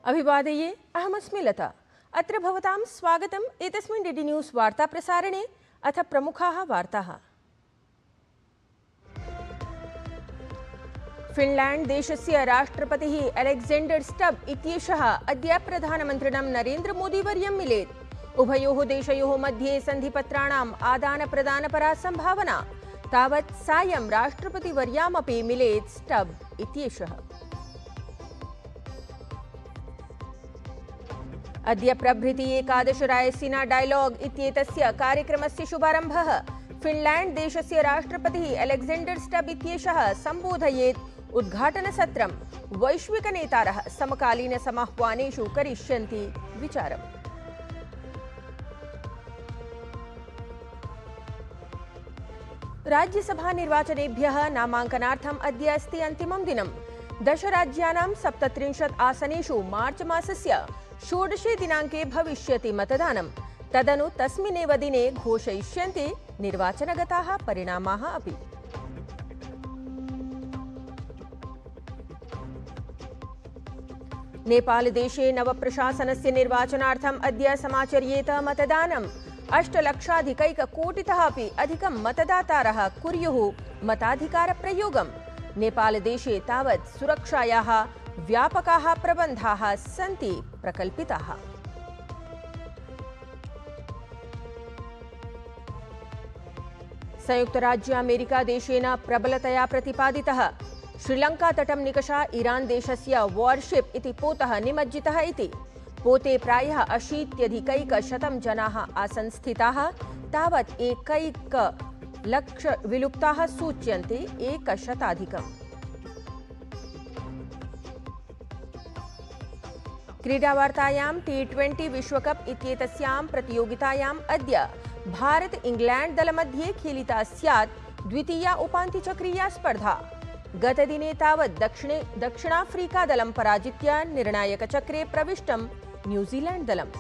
अभिवादये, अहमस्मि लता। अत्र भवतां स्वागतम् एतस्मिन् डीडी न्यूज़ वार्ता प्रसारणे। अथ प्रमुखाः वार्ताः। फिनलैंड देशस्य राष्ट्रपतिः अलेक्जेंडर स्टब इत्येषः अद्य प्रधानमन्त्रिणं नरेन्द्र मोदी वर्यं मिलेत्। उभयोः देशयोः मध्ये सन्धिपत्राणाम् आदानप्रदानपरा सम्भावना। तावत् सायं राष्ट्रपतिवर्यामपि मिलेत् स्टब इत्येषः। अद्य प्रभृति एकादश रायसीना डायलॉग इत्येतस्य कार्यक्रमस्य शुभारम्भः। फिनलैंड देशस्य राष्ट्रपतिः अलेक्जेंडर स्टब इत्येषः सम्बोधयेत् उद्घाटनसत्रं। वैश्विकनेतारः समकालीनसमाह्वानेषु करिष्यन्ति विचारम्। राज्यसभा निर्वाचनेभ्यः नामाङ्कनार्थम् अद्य अस्ति अन्तिमं दिनं। 10 राज्यानां 37 आसनेषु मार्च मासस्य 16 दिनाङ्के भविष्यति मतदानं। तदनु तस्मिन्नेव दिने घोषयिष्यन्ते निर्वाचनगताः परिणामाः अपि। नेपालदेशे नवप्रशासनस्य निर्वाचनार्थम् अद्य समाचर्येत मतदानम्। 8,00,000 अपि अधिकं मतदातारः कुर्युः मताधिकारप्रयोगम्। नेपालदेशे तावत् सुरक्षायाः व्यापकाः प्रबन्धाः सन्ति प्रकल्पिताः। संयुक्तराज्य अमेरिका देशेन प्रबलतया प्रतिपादितः श्रीलङ्का तटं निकषा ईरान देशस्य वारशिप इति पोतः निमज्जितः इति। पोते प्रायः 80,100 जनाः आसन् स्थिताः। तावत् 1,00,000 विलुप्ताः सूच्यन्ते 100-अधिकम्। क्रीडावार्तायां T20 विश्वकप इत्येतस्यां प्रतियोगितायाम् अद्य भारत इंग्लैंड दलमध्ये खेलिता स्यात् द्वितीया उपान्त्यचक्रीया स्पर्धा। गतदिने तावत् दक्षिणाफ्रीका दलं पराजित्य निर्णायकचक्रे प्रविष्टं न्यूजीलैंड दलम्।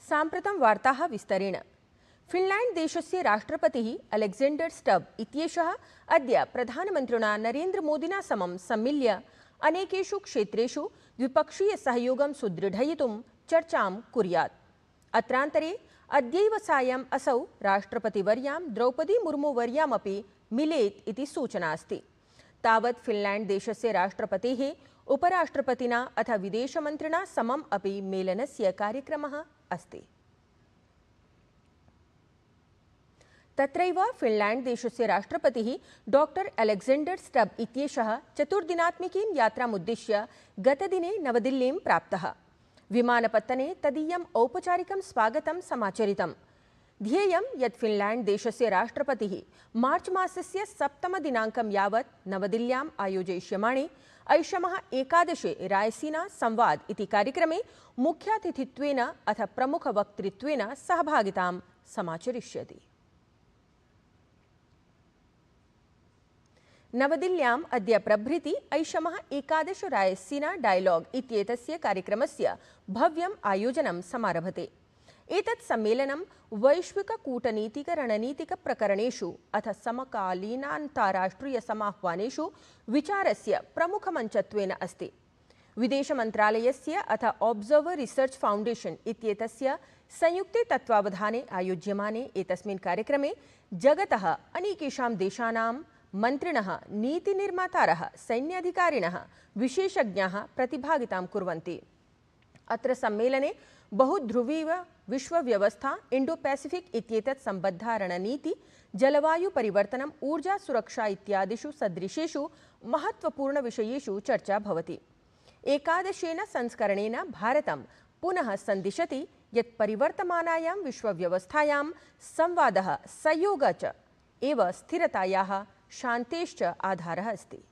साम्प्रतं वार्ताः विस्तरेण। फिनलैंड देशस्य राष्ट्रपतिः अलेक्जेंडर स्टब इत्येषः अद्य प्रधानमन्त्रिणा नरेन्द्र मोदिना समं सम्मिल्य अनेकेषु क्षेत्रेषु द्विपक्षीय सहयोगं सुदृढयितुं चर्चां कुर्यात्। अत्रान्तरे अद्यैव सायम् असौ राष्ट्रपतिवर्यां द्रौपदी मुर्मू वर्यामपि मिलेत् इति सूचना अस्ति। तावत् फिनलैंड देशस्य राष्ट्रपतेः उपराष्ट्रपतिना अथ विदेशमन्त्रिणा समम् अपि मेलनस्य कार्यक्रमः अस्ति। तत्रैव फिनलैंड देशस्य राष्ट्रपतिः डॉक्टर अलेक्जेंडर स्टब इत्येषः 4 दिनात्मिकीं यात्रामुद्दिश्य गतदिने नवदिल्लीं प्राप्तः। विमानपत्तने तदीयम् औपचारिकं स्वागतं समाचरितम्। ध्येयं यत् फिनलैंड देशस्य राष्ट्रपतिः मार्च मासस्य 7 दिनाङ्कं यावत् नवदिल्ल्याम् आयोजयिष्यमाणे ऐषमः एकादशे रायसीना संवाद इति कार्यक्रमे मुख्यातिथित्वेन अथ प्रमुखवक्तृत्वेन सहभागितां समाचरिष्यति। नवदिल्ल्याम् अद्य प्रभृति ऐषमः एकादश रायसीना डायलॉग इत्येतस्य कार्यक्रमस्य भव्यम् आयोजनं समारभते। एतत् सम्मेलनं वैश्विककूटनीतिक-रणनीतिकप्रकरणेषु अथ समकालीनान्ताराष्ट्रियसमाह्वानेषु विचारस्य प्रमुखमञ्चत्वेन अस्ति। विदेशमन्त्रालयस्य अथ ऑब्जर्वर रिसर्च फाउंडेशन इत्येतस्य संयुक्ते तत्त्वावधाने आयोज्यमाने एतस्मिन् कार्यक्रमे जगतः अनेकेषां देशानां मन्त्रिणः, नीतिनिर्मातारः, सैन्याधिकारिणः, विशेषज्ञाः प्रतिभागितां कुर्वन्ति। अत्र सम्मेलने बहुध्रुवीय विश्वव्यवस्था, इंडो पैसिफिक इत्येतत् सम्बद्धा रणनीति, जलवायु परिवर्तनम्, ऊर्जा सुरक्षा इत्यादिषु सदृशेषु महत्वपूर्णविषयेषु चर्चा भवति। एकादशेन संस्करणेन भारतं पुनः सन्दिशति यत् परिवर्तमानायां विश्वव्यवस्थायां संवादः, सहयोगः च एव स्थिरतायाः, शान्तेश्च आधारः अस्ति।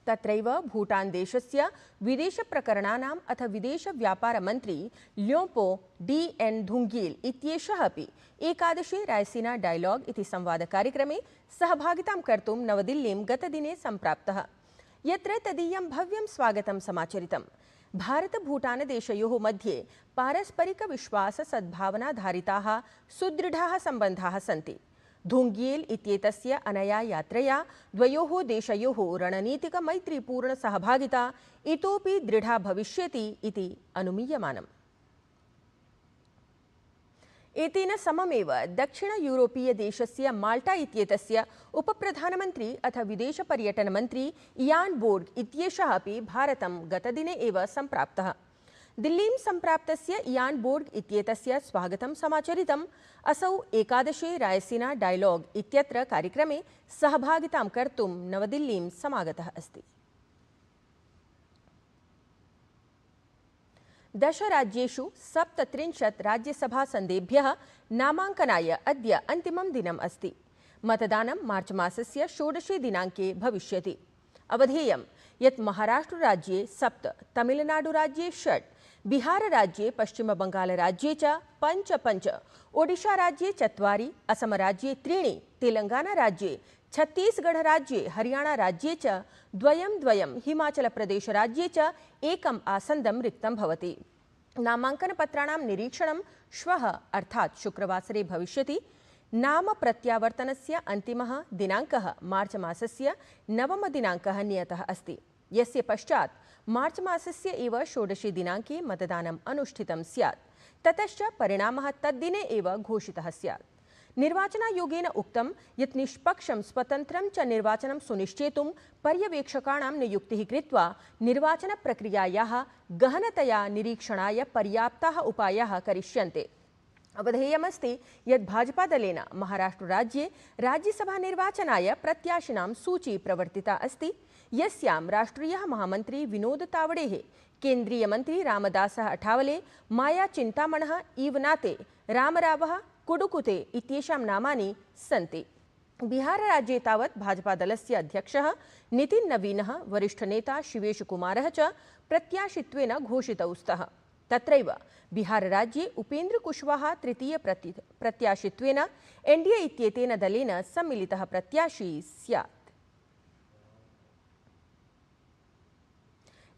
तत्रैव भूटान देशस्य विदेशप्रकरणानाम् अथ विदेशव्यापारमन्त्री ल्योम्पो डी.एन. धुङ्गील् इत्येषः अपि एकादशे रायसीना डायलॉग इति संवादकार्यक्रमे सहभागितां कर्तुं नवदिल्लीं गतदिने सम्प्राप्तः, यत्र तदीयं भव्यं स्वागतं समाचरितम्। भारत-भूटान-देशयोः मध्ये पारस्परिकविश्वाससद्भावनाधारिताः सुदृढाः सम्बन्धाः सन्ति। धुंगियेल इत्येतस्य अनया यात्रया द्वयोः देशयोः रणनीतिकमैत्रीपूर्णसहभागिता इतोपि दृढा भविष्यति इति अनुमीयमानम्। एतेन सममेव दक्षिण यूरोपीय देशस्य माल्टा इत्येतस्य उपप्रधानमन्त्री अथ विदेशपर्यटनमन्त्री इयान बोर्ग इत्येषः अपि भारतं गतदिने एव सम्प्राप्तः। दिल्लीं सम्प्राप्तस्य इयान बोर्ग इत्येतस्य स्वागतं समाचरितम्। असौ एकादशे रायसीना डायलॉग इत्यत्र कार्यक्रमे सहभागितां कर्तुं नवदिल्लीं समागतः अस्ति। 10 राज्येषु 37 राज्यसभासन्देभ्यः नामाङ्कनाय अद्य अन्तिमं दिनम् अस्ति। मतदानं मार्च मासस्य 16 दिनाङ्के भविष्यति। अवधेयं यत् महाराष्ट्रराज्ये 7, तमिलनाडुराज्ये 6, बिहारराज्ये, पश्चिमबङ्गालराज्ये च 5, ओडिशाराज्ये 4, असमराज्ये 3, तेलङ्गानाराज्ये, छत्तीसगढ़राज्ये, हरियाणाराज्ये च 2, हिमाचलप्रदेशराज्ये च 1 आसन्दं रिक्तं भवति। नामाङ्कनपत्राणां निरीक्षणं श्वः अर्थात् शुक्रवासरे भविष्यति। नाम प्रत्यावर्तनस्य अन्तिमः दिनाङ्कः मार्च मासस्य 9 दिनाङ्कः नियतः अस्ति, यस्य पश्चात् मार्च मासस्य एव 16 दिनाङ्के मतदानम् अनुष्ठितं स्यात्। ततश्च परिणामः तद्दिने एव घोषितः स्यात्। निर्वाचनायोगेन उक्तं यत् निष्पक्षं स्वतन्त्रं च निर्वाचनं सुनिश्चेतुं पर्यवेक्षकाणां नियुक्तिः कृत्वा निर्वाचनप्रक्रियायाः गहनतया निरीक्षणाय पर्याप्ताः उपायाः करिष्यन्ते। अवधेयमस्ति यत् भाजपादलेन महाराष्ट्रराज्ये राज्यसभानिर्वाचनाय प्रत्याशिनां सूची प्रवर्तिता अस्ति, यस्यां राष्ट्रियः महामन्त्री विनोद तावडेः, केन्द्रीयमन्त्री रामदासः अठावले, माया चिन्तामणः, ईवनाते, रामरावः, कुडुकुते इत्येषां नामानि सन्ति। बिहारराज्ये तावत् भाजपादलस्य अध्यक्षः नितिन नवीनः, वरिष्ठनेता शिवेशकुमारः च प्रत्याशित्वेन घोषितौ स्तः। तत्रैव बिहारराज्ये उपेन्द्र कुशवाहा तृतीय प्रत्याशित्वेन एनडीए इत्येतेन दलेन सम्मिलितः प्रत्याशी स्यात्।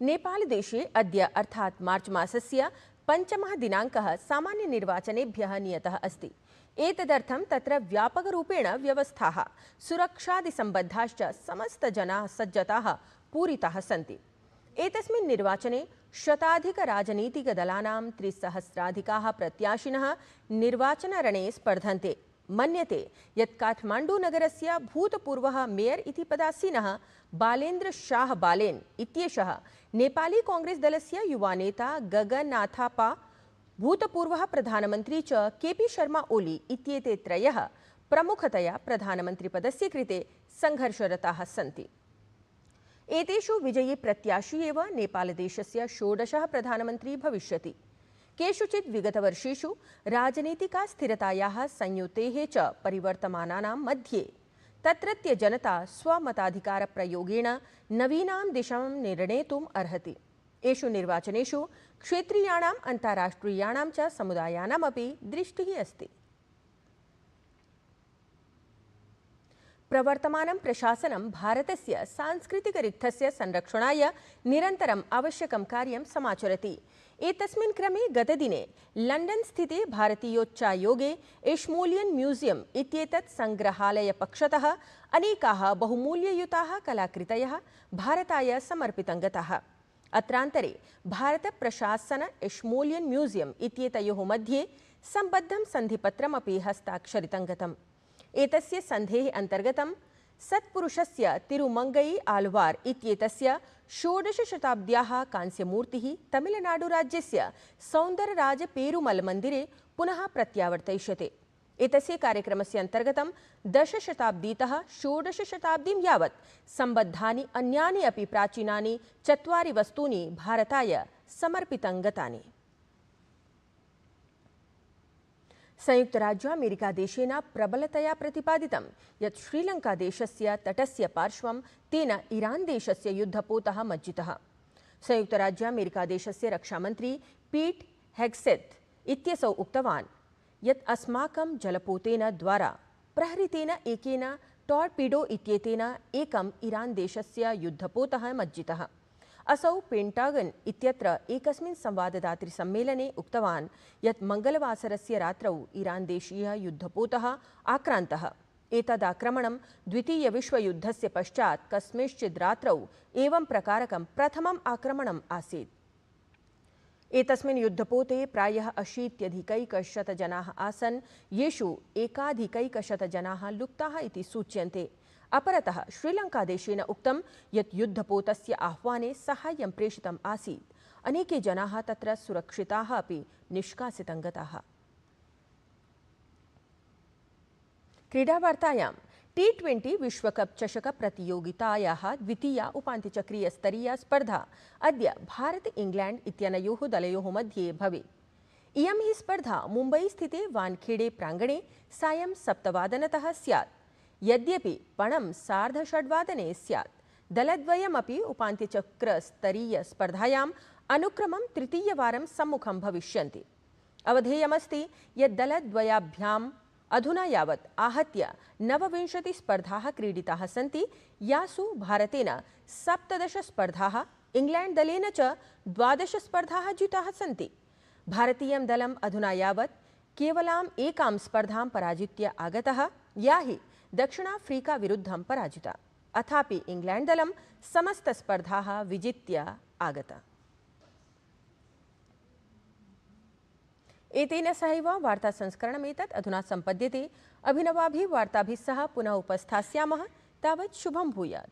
नेपालदेशे अद्य अर्थात् मार्च मासस्य 5 दिनाङ्कः सामान्यनिर्वाचनेभ्यः नियतः अस्ति। एतदर्थं तत्र व्यापकरूपेण व्यवस्थाः, सुरक्षादिसम्बद्धाश्च समस्तजनाः सज्जताः पूरिताः सन्ति। एतस्मिन् निर्वाचने शताधिकराजनीतिकदलानां 300,000 प्रत्याशिनः निर्वाचनरणे स्पर्धन्ते। मन्यते यत् काठमाण्डूनगरस्य भूतपूर्वः मेयर् इति पदासीनः बालेन्द्र शाह बालेन इत्येषः नेपाली कांग्रेस दलस्य युवानेता गगनाथापा, भूतपूर्वः प्रधानमन्त्री च केपी शर्मा ओली इत्येते त्रयः प्रमुखतया प्रधानमन्त्रिपदस्य कृते संघर्षरताः सन्ति। एतेषु विजयी प्रत्याशी एव नेपालदेशस्य 16 प्रधानमन्त्री भविष्यति। केषुचित् विगतवर्षेषु राजनीतिका स्थिरतायाः संयुतेः च परिवर्तमानानां मध्ये तत्रत्य जनता स्वमताधिकारप्रयोगेण नवीनां दिशां निर्णेतुम् अर्हति। एषु निर्वाचनेषु क्षेत्रीयाणाम् अन्ताराष्ट्रियाणां च समुदायानामपि दृष्टिः अस्ति। प्रवर्तमानं प्रशासनं भारतस्य सांस्कृतिकरिक्थस्य संरक्षणाय निरन्तरम् आवश्यकं कार्यं समाचरति। एतस्मिन् क्रमे गतदिने लण्डन् स्थिते भारतीयोच्चायोगे एश्मोलियन् म्यूजियम् इत्येतत् सङ्ग्रहालयपक्षतः अनेकाः बहुमूल्ययुताः कलाकृतयः भारताय समर्पितं गताः। अत्रान्तरे भारतप्रशासन एश्मोलियन् म्यूजियम् इत्येतयोः मध्ये सम्बद्धं सन्धिपत्रमपि हस्ताक्षरितं गतम्। एतस्य सन्धेः अन्तर्गतं सत्पुरुषस्य तिरुमङ्गई आल्वार् इत्येतस्य 16 शताब्द्याः कांस्यमूर्तिः तमिलनाडुराज्यस्य सौन्दरराज पेरुमल पुनः प्रत्यावर्तयिष्यते। एतस्य कार्यक्रमस्य अन्तर्गतं 10 शताब्दीतः 16 शताब्दीं यावत् सम्बद्धानि अन्यानि अपि प्राचीनानि 4 वस्तूनि भारताय समर्पितं गतानि। संयुक्तराज्यामेरिकादेशेन प्रबलतया प्रतिपादितं यत् श्रीलङ्कादेशस्य तटस्य पार्श्वं तेन ईरान देशस्य युद्धपोतः मज्जितः। संयुक्तराज्यामेरिकादेशस्य रक्षामन्त्री पीट हेग्सेथ इत्यसौ उक्तवान् यत् अस्माकं जलपोतेन द्वारा प्रहृतेन एकेन टॉर्पीडो इत्येतेन एकम् ईरान देशस्य युद्धपोतः मज्जितः। असौ पेण्टागन् इत्यत्र एकस्मिन् संवाददातृसम्मेलने उक्तवान् यत् मंगलवासरस्य रात्रौ ईरान् देशीयः युद्धपोतः आक्रान्तः। एतदाक्रमणं द्वितीयविश्वयुद्धस्य पश्चात् कस्मिंश्चित् रात्रौ एवं प्रकारकं प्रथमम् आक्रमणम् आसीत्। एतस्मिन् युद्धपोते प्रायः 80,000 जनाः आसन्, येषु 1,000 जनाः लुप्ताः इति सूच्यन्ते। अपरतः श्रीलङ्कादेशेन उक्तं यत् युद्धपोतस्य आह्वाने साहाय्यं प्रेषितम् आसीत्। अनेके जनाः तत्र सुरक्षिताः अपि निष्कासितं गताः। क्रीडावार्तायां T20 विश्वकप चषक प्रतियोगितायाः द्वितीया उपान्त्यचक्रीयस्तरीया स्पर्धा अद्य भारत इंग्लैंड इत्यनयोः दलयोः मध्ये भवेत्। इयं हि स्पर्धा मुम्बई स्थिते वानखेड़े प्राङ्गणे सायं 7:00 स्यात्। यद्यपि पणं 6:30 स्यात्। दलद्वयमपि उपान्त्यचक्रस्तरीयस्पर्धायाम् अनुक्रमं तृतीयवारं सम्मुखं भविष्यन्ति। अवधेयमस्ति यत् दलद्वयाभ्याम् अधुना यावत् आहत्य 29 स्पर्धाः क्रीडिताः सन्ति, यासु भारतेन 17 स्पर्धाः, इंग्लैंड दलेन च 12 स्पर्धाः जिताः सन्ति। भारतीयं दलम् अधुना यावत् केवलाम् एकां स्पर्धां पराजित्य आगतः, या हि दक्षिणाफ्रीका विरुद्धं पराजिता। अथापि इंग्लैंड दलं समस्तस्पर्धाः विजित्य आगता। एतेन सहैव वार्तासंस्करणमेतत् अधुना सम्पद्यते। अभिनवाभिः वार्ताभिः सह पुनः उपस्थास्यामः। तावत् शुभं भूयात्।